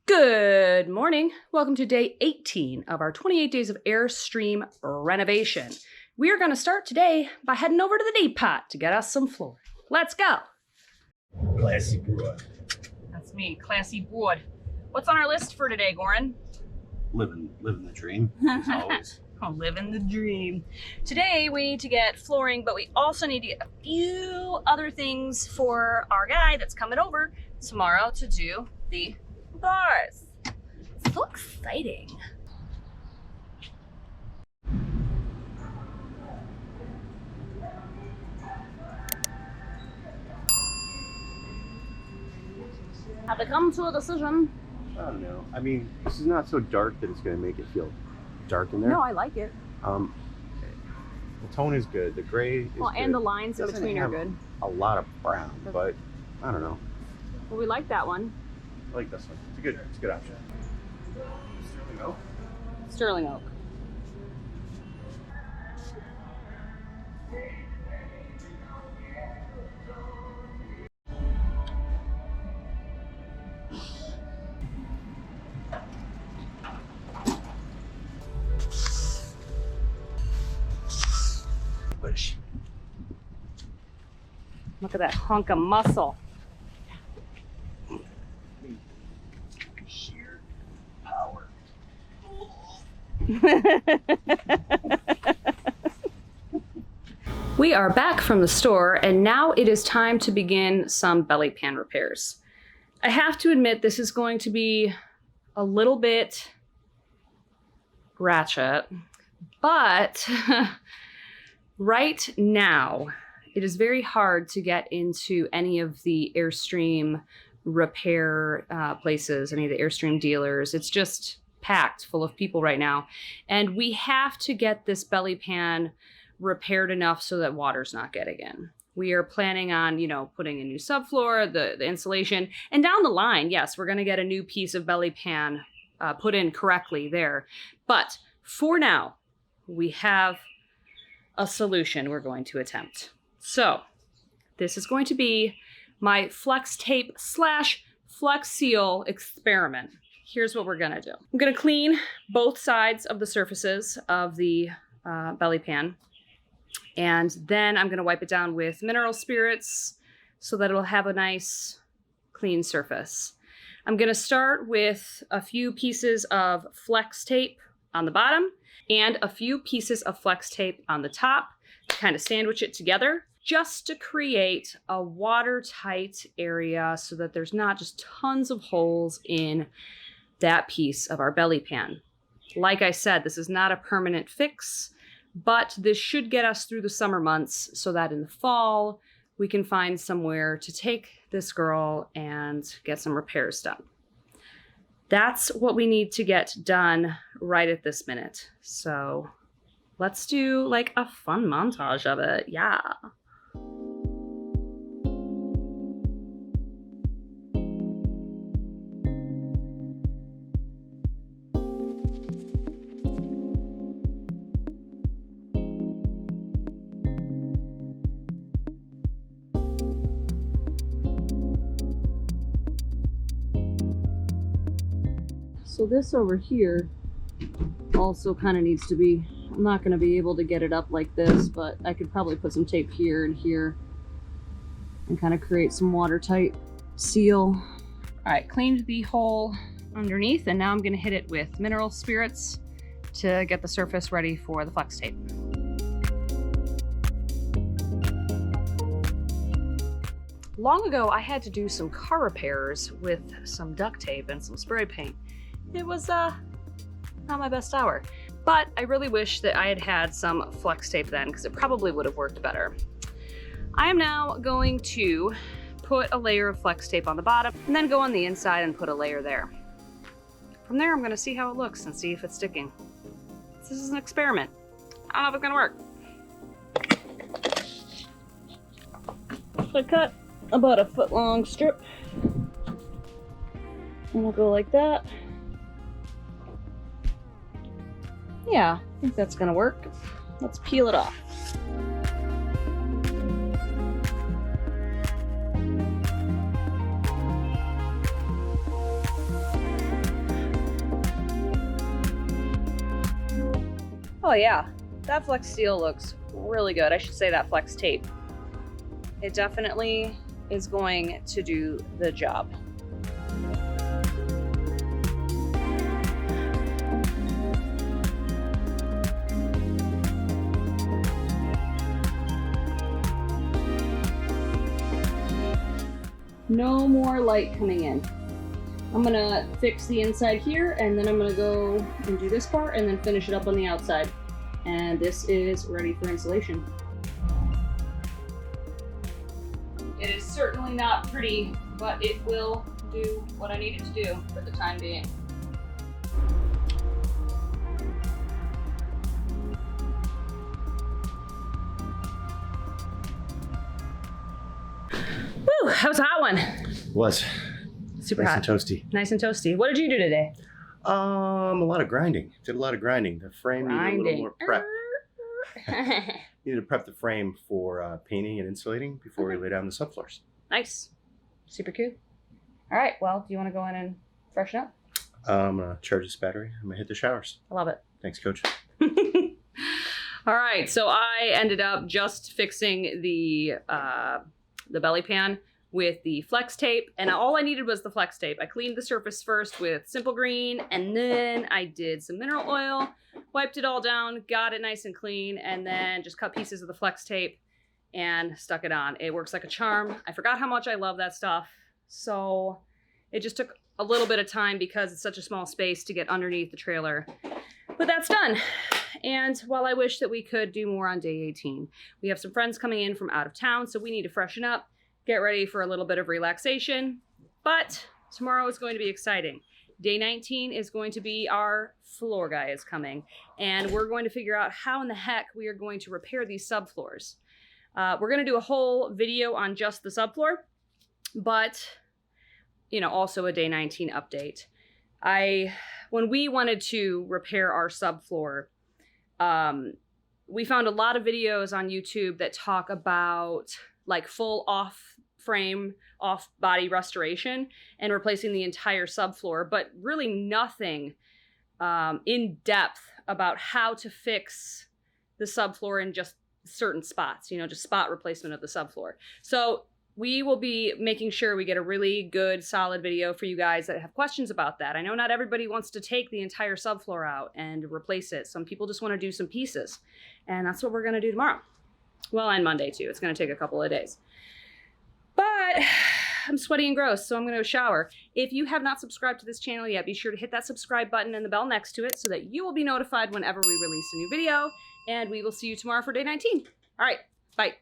Good morning. Welcome to day 18 of our 28 days of Airstream Renovation. We are going to start today by heading over to the depot to get us some flooring. Let's go. Classy broad. That's me, classy broad. What's on our list for today, Goran? Living the dream, as always. Living the dream. Today we need to get flooring, but we also need to get a few other things for our guy that's coming over tomorrow to do the bars. It's so exciting. Have to come to a decision. I don't know. I mean, this is not so dark that it's going to make it feel dark in there. No, I like it. The tone is good. The gray is good. And the lines in Doesn't between are have good. A lot of brown, but I don't know. Well, we like that one. I like this one. It's a good option. Sterling oak. Sterling oak. Push. Look at that hunk of muscle. Sheer power. We are back from the store, and now it is time to begin some belly pan repairs. I have to admit, this is going to be a little bit ratchet, but right now it is very hard to get into any of the Airstream repair places, any of the Airstream dealers. It's just packed full of people right now, and we have to get this belly pan repaired enough so that water's not getting in. We are planning on, putting a new subfloor, the insulation, and down the line, yes, we're going to get a new piece of belly pan put in correctly there. But for now, we have a solution we're going to attempt. So this is going to be my flex tape / flex seal experiment. Here's what we're going to do. I'm going to clean both sides of the surfaces of the belly pan. And then I'm going to wipe it down with mineral spirits so that it'll have a nice clean surface. I'm going to start with a few pieces of flex tape on the bottom and a few pieces of flex tape on the top to kind of sandwich it together just to create a watertight area so that there's not just tons of holes in that piece of our belly pan. Like I said, this is not a permanent fix, but this should get us through the summer months so that in the fall, we can find somewhere to take this girl and get some repairs done. That's what we need to get done right at this minute. So let's do like a fun montage of it. Yeah. So this over here also kind of needs to be, I'm not going to be able to get it up like this, but I could probably put some tape here and here and kind of create some watertight seal. All right, cleaned the hole underneath, and now I'm going to hit it with mineral spirits to get the surface ready for the flex tape. Long ago, I had to do some car repairs with some duct tape and some spray paint. It was not my best hour, but I really wish that I had had some flex tape then because it probably would have worked better. I am now going to put a layer of flex tape on the bottom and then go on the inside and put a layer there. From there, I'm going to see how it looks and see if it's sticking. This is an experiment. I don't know if it's going to work. So I cut about a foot long strip and we'll go like that. Yeah, I think that's gonna work. Let's peel it off. Oh yeah, that flex steel looks really good. I should say that flex tape. It definitely is going to do the job. No more light coming in. I'm gonna fix the inside here, and then I'm gonna go and do this part and then finish it up on the outside. And this is ready for installation. It is certainly not pretty, but it will do what I need it to do for the time being. Woo, that was a hot one. Was. Super Nice hot. and toasty. Nice and toasty. What did you do today? A lot of grinding. Did a lot of grinding. The frame needed a little more prep. Needed to prep the frame for painting and insulating before we lay down the subfloors. Nice. Super cool. All right, well, do you want to go in and freshen up? I'm going to charge this battery. I'm going to hit the showers. I love it. Thanks, Coach. All right, so I ended up just fixing the belly pan with the flex tape, and all I needed was the flex tape. I cleaned the surface first with Simple Green, and then I did some mineral oil, wiped it all down, got it nice and clean, and then just cut pieces of the flex tape and stuck it on. It works like a charm. I forgot how much I love that stuff, so it just took a little bit of time because it's such a small space to get underneath the trailer. But that's done. And while I wish that we could do more on day 18, we have some friends coming in from out of town, so we need to freshen up, get ready for a little bit of relaxation. But tomorrow is going to be exciting. Day 19 is going to be our floor guy is coming, and we're going to figure out how in the heck we are going to repair these subfloors. We're going to do a whole video on just the subfloor, but, you know, also a day 19 update. When we wanted to repair our subfloor, we found a lot of videos on YouTube that talk about like full off-frame, off-body restoration and replacing the entire subfloor, but really nothing in depth about how to fix the subfloor in just certain spots, you know, just spot replacement of the subfloor. So we will be making sure we get a really good, solid video for you guys that have questions about that. I know not everybody wants to take the entire subfloor out and replace it. Some people just want to do some pieces, and that's what we're going to do tomorrow. Well, and Monday too. It's going to take a couple of days. But I'm sweaty and gross, so I'm going to shower. If you have not subscribed to this channel yet, be sure to hit that subscribe button and the bell next to it so that you will be notified whenever we release a new video. And we will see you tomorrow for day 19. All right, bye.